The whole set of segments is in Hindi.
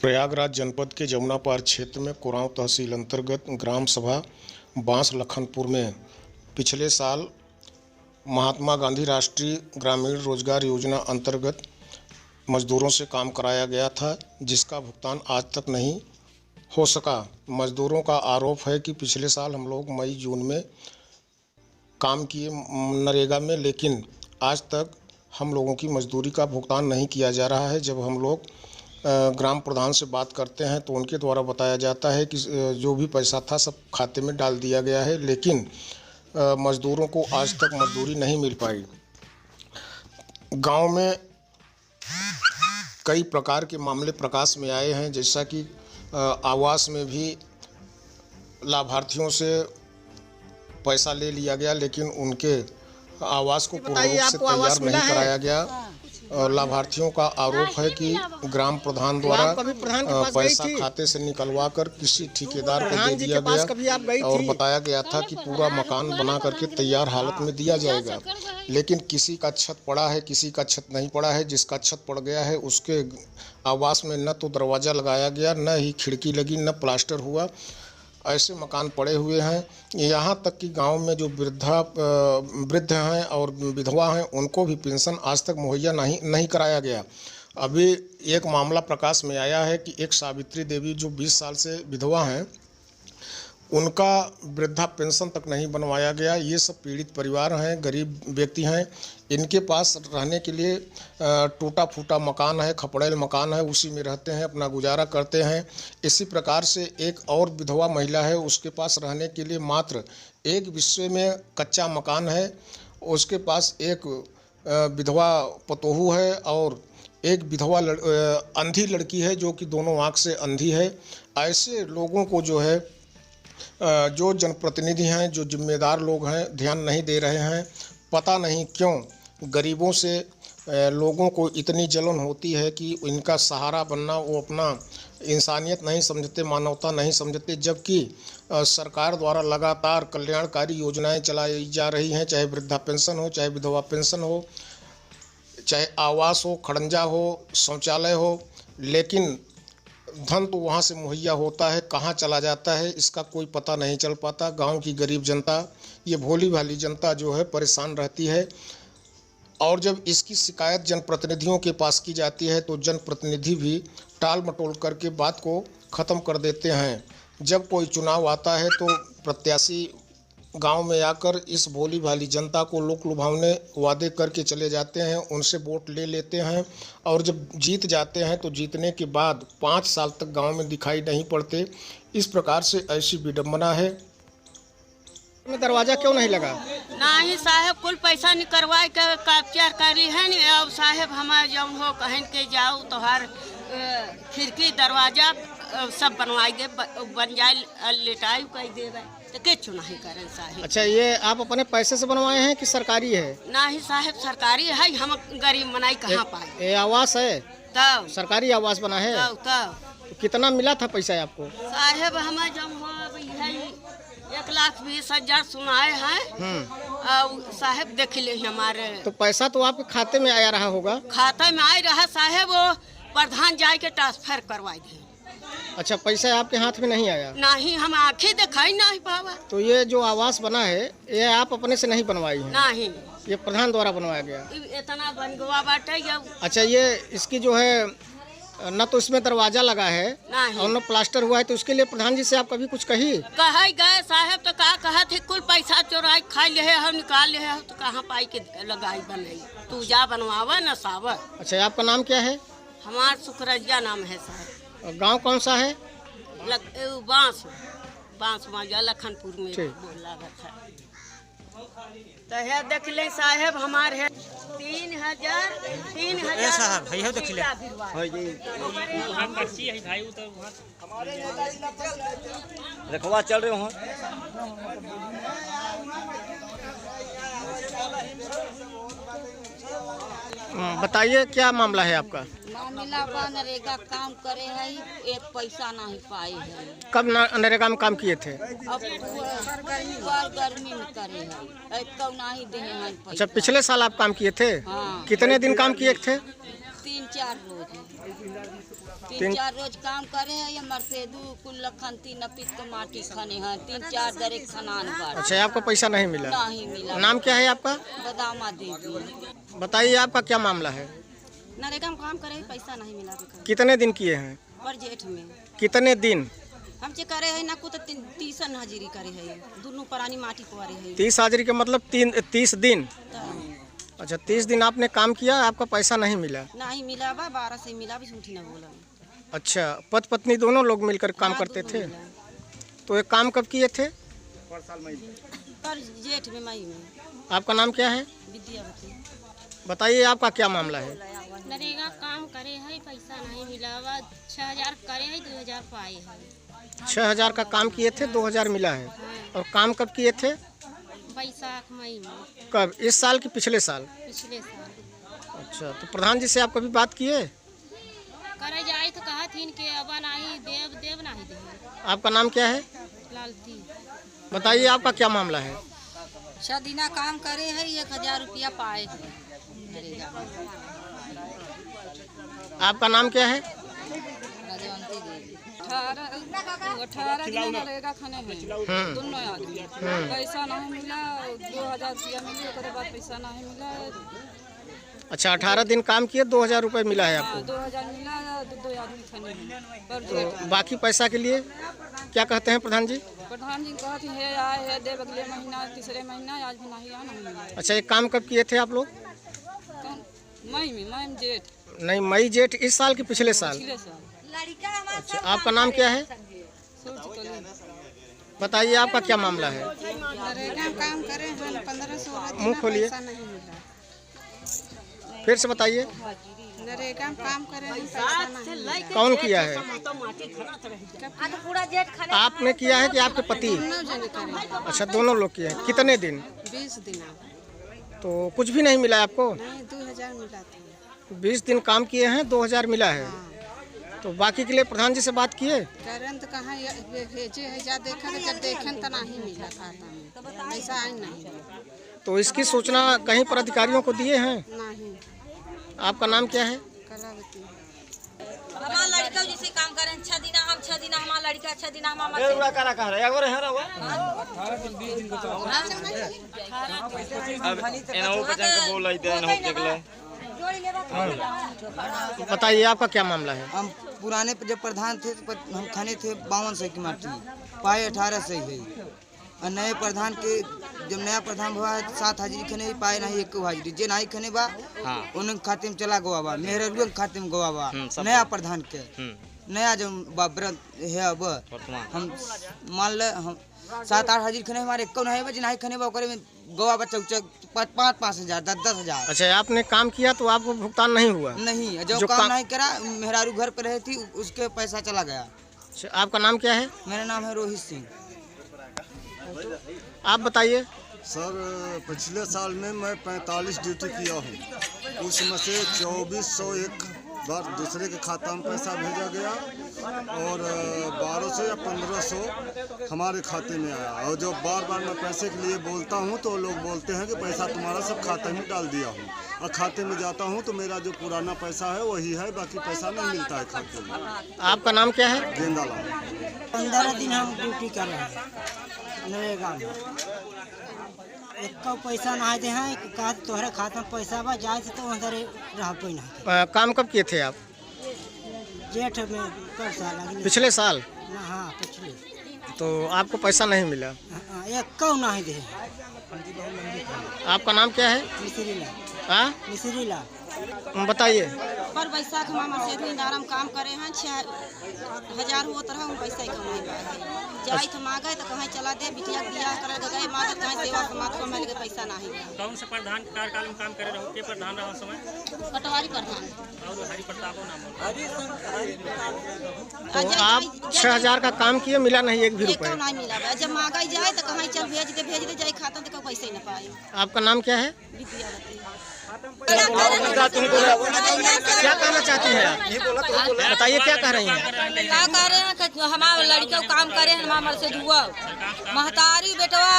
प्रयागराज जनपद के जमुनापार क्षेत्र में कोरांव तहसील अंतर्गत ग्राम सभा बांस लखनपुर में पिछले साल महात्मा गांधी राष्ट्रीय ग्रामीण रोजगार योजना अंतर्गत मजदूरों से काम कराया गया था, जिसका भुगतान आज तक नहीं हो सका। मजदूरों का आरोप है कि पिछले साल हम लोग मई जून में काम किए नरेगा में, लेकिन आज तक हम लोगों की मजदूरी का भुगतान नहीं किया जा रहा है। जब हम लोग ग्राम प्रधान से बात करते हैं तो उनके द्वारा बताया जाता है कि जो भी पैसा था सब खाते में डाल दिया गया है, लेकिन मजदूरों को आज तक मजदूरी नहीं मिल पाई। गांव में कई प्रकार के मामले प्रकाश में आए हैं, जैसा कि आवास में भी लाभार्थियों से पैसा ले लिया गया, लेकिन उनके आवास को पूर्ण रूप से तैयार नहीं कराया गया। लाभार्थियों का आरोप है कि ग्राम प्रधान द्वारा पैसा खाते से निकलवा कर किसी ठेकेदार को दे दिया गया और बताया गया था कि पूरा मकान बना करके तैयार हालत में दिया जाएगा, लेकिन किसी का छत पड़ा है, किसी का छत नहीं पड़ा है। जिसका छत पड़ गया है उसके आवास में न तो दरवाज़ा लगाया गया, न ही खिड़की लगी, न प्लास्टर हुआ। ऐसे मकान पड़े हुए हैं। यहाँ तक कि गांव में जो वृद्ध हैं और विधवा हैं, उनको भी पेंशन आज तक मुहैया नहीं कराया गया। अभी एक मामला प्रकाश में आया है कि एक सावित्री देवी जो 20 साल से विधवा हैं, उनका वृद्धा पेंशन तक नहीं बनवाया गया। ये सब पीड़ित परिवार हैं, गरीब व्यक्ति हैं। इनके पास रहने के लिए टूटा फूटा मकान है, खपड़ेल मकान है, उसी में रहते हैं, अपना गुजारा करते हैं। इसी प्रकार से एक और विधवा महिला है, उसके पास रहने के लिए मात्र एक विषय में कच्चा मकान है। उसके पास एक विधवा पतोहू है और एक विधवा अंधी लड़की है, जो कि दोनों आँख से अंधी है। ऐसे लोगों को जो है जो जनप्रतिनिधि हैं, जो जिम्मेदार लोग हैं, ध्यान नहीं दे रहे हैं। पता नहीं क्यों गरीबों से लोगों को इतनी जलन होती है कि इनका सहारा बनना, वो अपना इंसानियत नहीं समझते, मानवता नहीं समझते। जबकि सरकार द्वारा लगातार कल्याणकारी योजनाएं चलाई जा रही हैं, चाहे वृद्धा पेंशन हो, चाहे विधवा पेंशन हो, चाहे आवास हो, खड़ंजा हो, शौचालय हो, लेकिन धन तो वहाँ से मुहैया होता है, कहाँ चला जाता है इसका कोई पता नहीं चल पाता। गांव की गरीब जनता, ये भोली भाली जनता जो है परेशान रहती है। और जब इसकी शिकायत जनप्रतिनिधियों के पास की जाती है तो जनप्रतिनिधि भी टाल मटोल करके बात को ख़त्म कर देते हैं। जब कोई चुनाव आता है तो प्रत्याशी गांव में आकर इस भोली भाली जनता को लोक लुभावने वादे करके चले जाते हैं, उनसे वोट ले लेते हैं और जब जीत जाते हैं तो जीतने के बाद 5 साल तक गांव में दिखाई नहीं पड़ते। इस प्रकार से ऐसी विडंबना है। दरवाजा क्यों नहीं लगा? नहीं साहब, कुल पैसा निकलवाए के कैप्चर करी है न। अब साहब हमारे जब हो कहीं के जाओ तो हर खिड़की दरवाजा सब बनवाई दे, बन जाए, लेटाई कह देवे तो कुछ नहीं करें साहब। अच्छा, ये आप अपने पैसे से बनवाए हैं कि सरकारी है? नहीं साहब, सरकारी है, हम गरीब मनाई कहाँ पाए। ये आवास है तब सरकारी आवास बना है। तब तो कितना मिला था पैसा आपको? साहब हमें जब हो 1,20,000 सुनाए हैं। साहब देख ले हमारे तो पैसा तो आपके खाते में आया रहा होगा? खाते में आए रहा साहब, वो प्रधान जाए के ट्रांसफर करवाई दे। अच्छा, पैसा आपके हाथ में नहीं आया? नहीं, हम आँखें दिखाई नहीं पावा। तो ये जो आवास बना है ये आप अपने से नहीं बनवाई है? नहीं, ये प्रधान द्वारा बनवाया गया। इतना बन गवा बाटे। अच्छा, ये इसकी जो है न तो इसमें दरवाजा लगा है और न प्लास्टर हुआ है, तो उसके लिए प्रधान जी से आप कभी कुछ कही? कहे गए साहब तो कहा थे कुल पैसा चोराई खा ले है, हम निकाल ले है, तो कहाँ पाई के लगाई बनाई, तू जा बनवावा न सावा। अच्छा, आपका नाम क्या है? हमारा सुखरजिया नाम है साहब। गांव कौन सा है? बांस माजा लखनपुर में बोला तो है। देख ले साहब, हमारे है 3,000 साहब है देख ले। रखवा चल रहे हो। बताइए क्या मामला है आपका? मामला नरेगा काम करे है, एक पैसा नहीं पाए है। कब नरेगा में काम किए थे? अब गर्मी में करे है, एक नहीं दे है। अच्छा, पिछले साल आप काम किए थे? हाँ। कितने दिन काम किए थे? 3 3-4 रोज 3-4 रोज काम करे है। ये मरसेदू कुल लखन 3 नपीत के माटी खाने हैं 3-4 दरे खनान बार। अच्छा, आपको पैसा नहीं मिला? नहीं मिला। नाम क्या है आपका? बदामा देवी। बताइए आपका क्या मामला है? नरेगा में काम करे पैसा नहीं मिला। कितने दिन किए हैं? पर जेठ में कितने दिन? हम जे करे है ना को तो 30 हाजिरी करे है। दोनों परानी माटी पवारे है। 30 हाजिरी के मतलब 30 दिन? अच्छा, 30 दिन आपने काम किया, आपका पैसा नहीं मिला? नहीं मिला बा 12 से मिला भी झूठी ना बोला। अच्छा, पति पत्नी दोनों लोग मिलकर काम करते थे? तो ये काम कब किए थे? पर जेठ में मई में। आपका नाम क्या है? विद्यावती। बताइए आपका क्या मामला है? नरेगा काम करे है पैसा नहीं मिला। 6000 करे है 2000 पाए है। 6000 का काम किए थे, 2000 मिला है। और काम कब किए थे? बैसाख मई में। कब, इस साल कि पिछले साल? पिछले साल। अच्छा, तो प्रधान जी से आप कभी बात किए? करे जाए तो कहा थीन के अब नहीं देव नहीं दे। आपका नाम क्या है? लालती। बताइए आपका क्या मामला है? 6 दिना काम करे है 1000 रुपया पाए। आपका नाम क्या है? राजवंती देवी। 18 दिन नरेगा खाने में दोनों आदमी पैसा नहीं मिला। 2000 रुपया मिले उसके बाद पैसा नहीं मिला। अच्छा, 18 दिन काम किए, 2000 रुपये मिला है आपको? 2000 मिला 2 आदमी खाने में। पर तो बाकी पैसा के लिए क्या कहते हैं प्रधान जी? प्रधान जी कहते हैं आए है देव अगले महीना 3रे महीना। आज भी नहीं मिला। अच्छा, ये काम कब किए थे आप लोग? मई में जेठ। नहीं, मई जेठ इस साल कि पिछले साल? पिछले साल। अच्छा, आपका नाम क्या है? बताइए आपका क्या मामला है? नरेगा काम करे हैं 15-16 दिन। मुँह खोलिए, फिर से बताइए। नरेगा में काम करे हैं पैसा नहीं। कौन किया है? आपने किया है कि आपके पति? अच्छा, दोनों लोग किए हैं। कितने दिन? 20 दिन। तो कुछ भी नहीं मिला आपको? नहीं 2000 मिला था। 20 दिन काम किए हैं, 2000 मिला है। तो बाकी के लिए प्रधान जी से बात किए? करन तो कहाँ भेजे है जा देखा जब देखें तो नहीं मिला खाता में पैसा आई नहीं। तो इसकी सूचना कहीं पर अधिकारियों को दिए हैं? नहीं। आपका नाम क्या है? कलावती। हमारा लड़का जिसे काम करें 6 दिन हम 6 दिन हमारा लड़का 6 दिन हमारा बताइए आपका क्या मामला है? हम पुराने जब प्रधान थे तो हम खाने थे 5200 की माटी पाए 1800 है। और नए प्रधान के जब नया प्रधान हुआ है 7 हाजिरी खने पाए नहीं 1 हाजिरी जे नहीं खने बा उन खाते में चला गवा बा मेहर खाते में गवा बा। नया प्रधान के नया जो व्रत है अब हम मान ले हम 7-8 हाजिरी खने हमारे 1 नहीं बजे नहीं खने बा में गवा बा 5-5 हजार 10-10 हजार। अच्छा, आपने काम किया तो आपको भुगतान नहीं हुआ? नहीं, जो काम नहीं करा मेहरारू घर पे रही थी उसके पैसा चला गया। अच्छा, आपका नाम क्या है? मेरा नाम है रोहित सिंह। आप बताइए। सर, पिछले साल में मैं 45 ड्यूटी किया हूँ। उसमें से 2401 बार दूसरे के खाता में पैसा भेजा गया और 1200 या 1500 हमारे खाते में आया। और जो बार बार मैं पैसे के लिए बोलता हूँ तो लोग बोलते हैं कि पैसा तुम्हारा सब खाते में डाल दिया हूँ। और खाते में जाता हूँ तो मेरा जो पुराना पैसा है वही है, बाकी पैसा नहीं मिलता है खाते में। आपका नाम क्या है? गेंदालाल। 15 दिन हम ड्यूटी कर रहे हैं नरेगा में। एक पैसा नहीं दे हैं कहा तोहरे खाता में पैसा बा जाए तो उधर रह कोई नहीं। काम कब किए थे आप? जेठ में कब साल? पिछले साल? हाँ पिछले। तो आपको पैसा नहीं मिला? एक नहीं दे। आपका नाम क्या है? मिसरीला। हाँ, मिसरीला। बताइए। पर बैसाख मामा से भी इंदारा में काम करे हैं 6000 होत रहा हम पैसा ही कमाई पाए। जाई तो मांगे तो कहीं चला दे बिटिया बियाह करे गए माता कहीं सेवा समाज को मिल के पैसा नहीं। कौन से प्रधान कार्यकाल में काम करे रहो? के प्रधान रहो समय? पटवारी प्रधान। और हरि प्रताप नाम। तो आप 6000 का काम किए, मिला नहीं एक भी रुपए? नहीं मिला। जब मांगे जाए तो कहीं चल भेज दे जाए खाता तो पैसे ही न पाए। आपका नाम क्या है? विद्यावती। क्या कहना चाहती हैं आप? बताइए क्या कह रही हैं? क्या कह रहे हैं कि हमारे लड़के काम करे हैं हमारे से दुआ महतारी बेटवा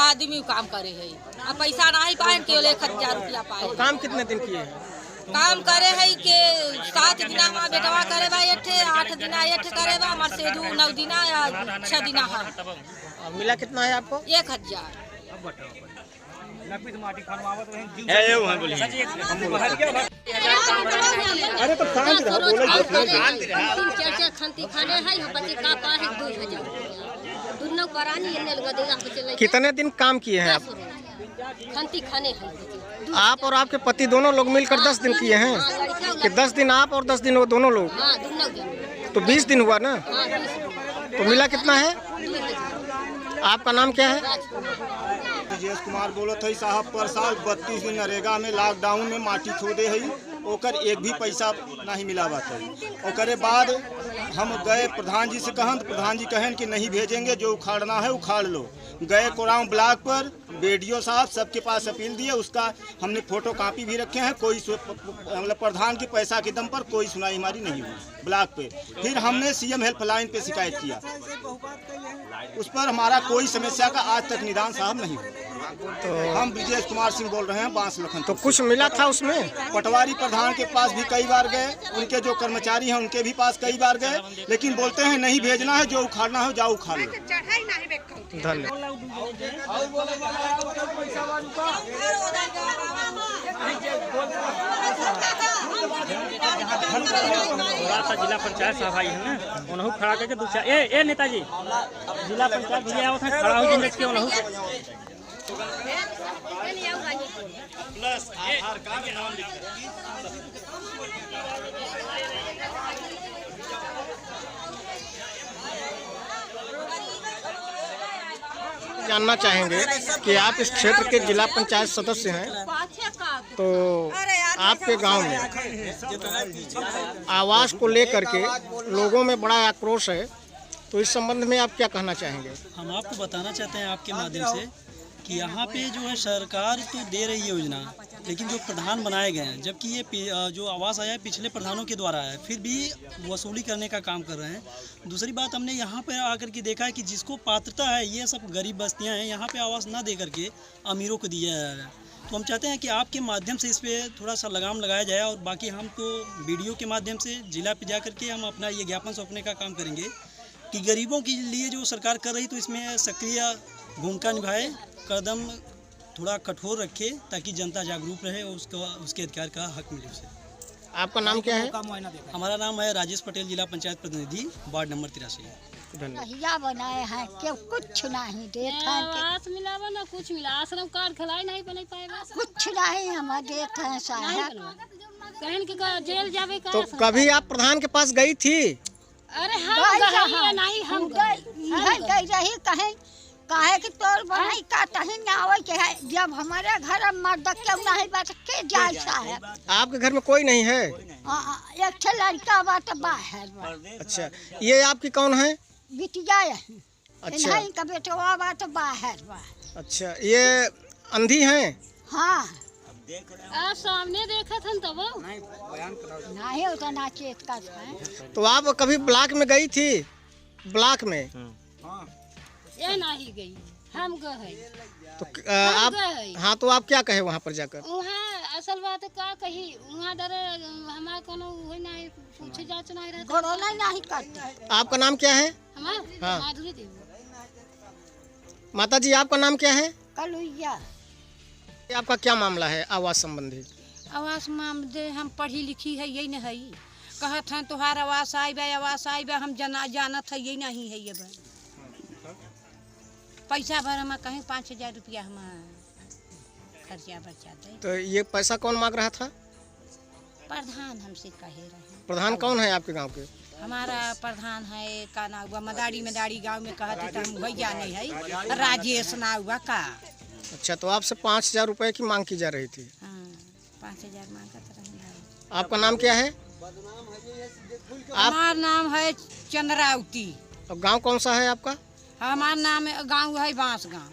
आदमी काम करे है। अब पैसा नहीं पाए केवल 1000 रुपया पाए। काम कितने दिन किए हैं? काम करे है के 7 दिना हमारा बेटवा करे बा एठे 8 दिना एठे करे बा हमार से 9 दिना या 6 दिना है। मिला कितना है आपको? 1000। अरे तो शांत रहो, बोलो खंती खाने है बच्चे का पास 2000 दुनो करानी एने लगा देगा चले। कितने दिन काम किए हैं आप? खंती खाने है आप और आपके पति दोनों लोग मिलकर 10 दिन किए हैं कि 10 दिन आप और 10 दिन वो दोनों लोग? हां दोनों जन। तो 20 दिन हुआ ना? हां 20। तो मिला कितना है? आपका नाम क्या है? ब्रजेश कुमार बोलो थे साहब, पर साल 32 दिन नरेगा में लॉकडाउन में माटी खोदे है, ओकर एक भी पैसा नहीं मिला बात है। ओकरे बाद हम गए प्रधान जी से कहन, तो प्रधान जी कहन कि नहीं भेजेंगे, जो उखाड़ना है उखाड़ लो। गए कोराम ब्लॉक पर, बीडीओ साहब सबके पास अपील दिए, उसका हमने फोटो कॉपी भी रखे हैं। कोई मतलब प्रधान के पैसा के दम पर कोई सुनाई हमारी नहीं हुई ब्लॉक पे। फिर हमने सीएम हेल्पलाइन पे शिकायत किया, उस पर हमारा कोई समस्या का आज तक निदान साहब नहीं हुआ। तो हम ब्रजेश कुमार सिंह बोल रहे हैं बांस लखन। तो कुछ मिला था उसमें? पटवारी प्रधान के पास भी कई बार गए, उनके जो कर्मचारी हैं उनके भी पास कई बार गए, लेकिन बोलते हैं नहीं भेजना है, जो उखाड़ना है जाओ उखाड़ लो। धन्यवाद। जिला पंचायत साहब आई है ना, उन्होंने खड़ा करके दूसरा ए नेताजी जिला पंचायत भी आया था, खड़ा हो के उन्होंने प्लस आधार कार्ड के नाम जानना चाहेंगे कि आप इस क्षेत्र के जिला पंचायत सदस्य हैं, तो आपके गांव में आवास को लेकर के लोगों में बड़ा आक्रोश है, तो इस संबंध में आप क्या कहना चाहेंगे? हम आपको बताना चाहते हैं आपके माध्यम से कि यहाँ पे जो है सरकार तो दे रही है योजना, लेकिन जो प्रधान बनाए गए हैं, जबकि ये जो आवास आया है पिछले प्रधानों के द्वारा है, फिर भी वसूली करने का काम कर रहे हैं। दूसरी बात, हमने यहाँ पे आकर के देखा है कि जिसको पात्रता है, ये सब गरीब बस्तियाँ हैं, यहाँ पे आवास ना दे करके अमीरों को दिया जा रहा है। तो हम चाहते हैं कि आपके माध्यम से इस पर थोड़ा सा लगाम लगाया जाए, और बाकी हम तो वीडियो के माध्यम से जिला पे जा करके हम अपना ये ज्ञापन सौंपने का काम करेंगे कि गरीबों के लिए जो सरकार कर रही, तो इसमें सक्रिय भूमिका निभाए, कदम थोड़ा कठोर रखे, ताकि जनता जागरूक रहे और उसके अधिकार का हक मिले उसे। आपका नाम क्या है? हमारा नाम है राजेश पटेल, जिला पंचायत प्रतिनिधि, वार्ड नंबर 83। धन्यवाद। बनाए हैं क्यों कुछ नहीं देता है, आवास मिला ना कुछ मिला, आश्रम कार्ड खिलाई नहीं बने पाएगा, कुछ नहीं हम देते हैं साहब। कहन के जेल जावे का। तो कभी आप प्रधान के पास गई थी? अरे हम नहीं, हम गई रही कहीं, काहे कि तोर बनाई का तही ना आवे के है, जब हमारे घर में मर्द क्यों नहीं बात के जाए साहब। आपके घर में कोई नहीं है? एक ठे लड़का बात बाहर। अच्छा, ये आपकी कौन है? बिटिया है। अच्छा, नहीं का बेटवा बात बाहर बा। अच्छा, ये अंधी हैं? हाँ, आप सामने देखा था तब नहीं होता ना चेत का है। तो आप कभी ब्लॉक में गई थी? ब्लॉक में ये नहीं गई, हम गए। तो आप हाँ, तो आप क्या कहे वहाँ पर जाकर? वहाँ असल बात का कही, वहाँ डर हमारा कोनो नहीं पूछे जांच नहीं रहता, कोरोना नहीं करते। आपका नाम क्या है? हमारा माधुरी देवी। माता जी, आपका नाम क्या है? कलुइया। आपका क्या मामला है आवास संबंधी? आवास मामले हम पढ़ी लिखी है, यही न है, कहत हैं तुहार आवास आइबे, आवास आइबे, हम जानत है यही नहीं है। ये पैसा भर हम कहीं 5000 रुपया हम खर्चा बचा दे। तो ये पैसा कौन मांग रहा था? प्रधान हमसे कहे रहे। प्रधान कौन है आपके गांव के? हमारा प्रधान है का ना हुआ मदारी गांव में, कहते तो हम भैया नहीं है, राजेश ना हुआ का। अच्छा, तो आपसे 5000 रुपए की मांग की जा रही थी? हाँ, 5000 मांगत रहे। आपका नाम क्या है? हमारा नाम है चंद्रावती। और गांव कौन सा है आपका? हमारा नाम गांव है बांस गांव।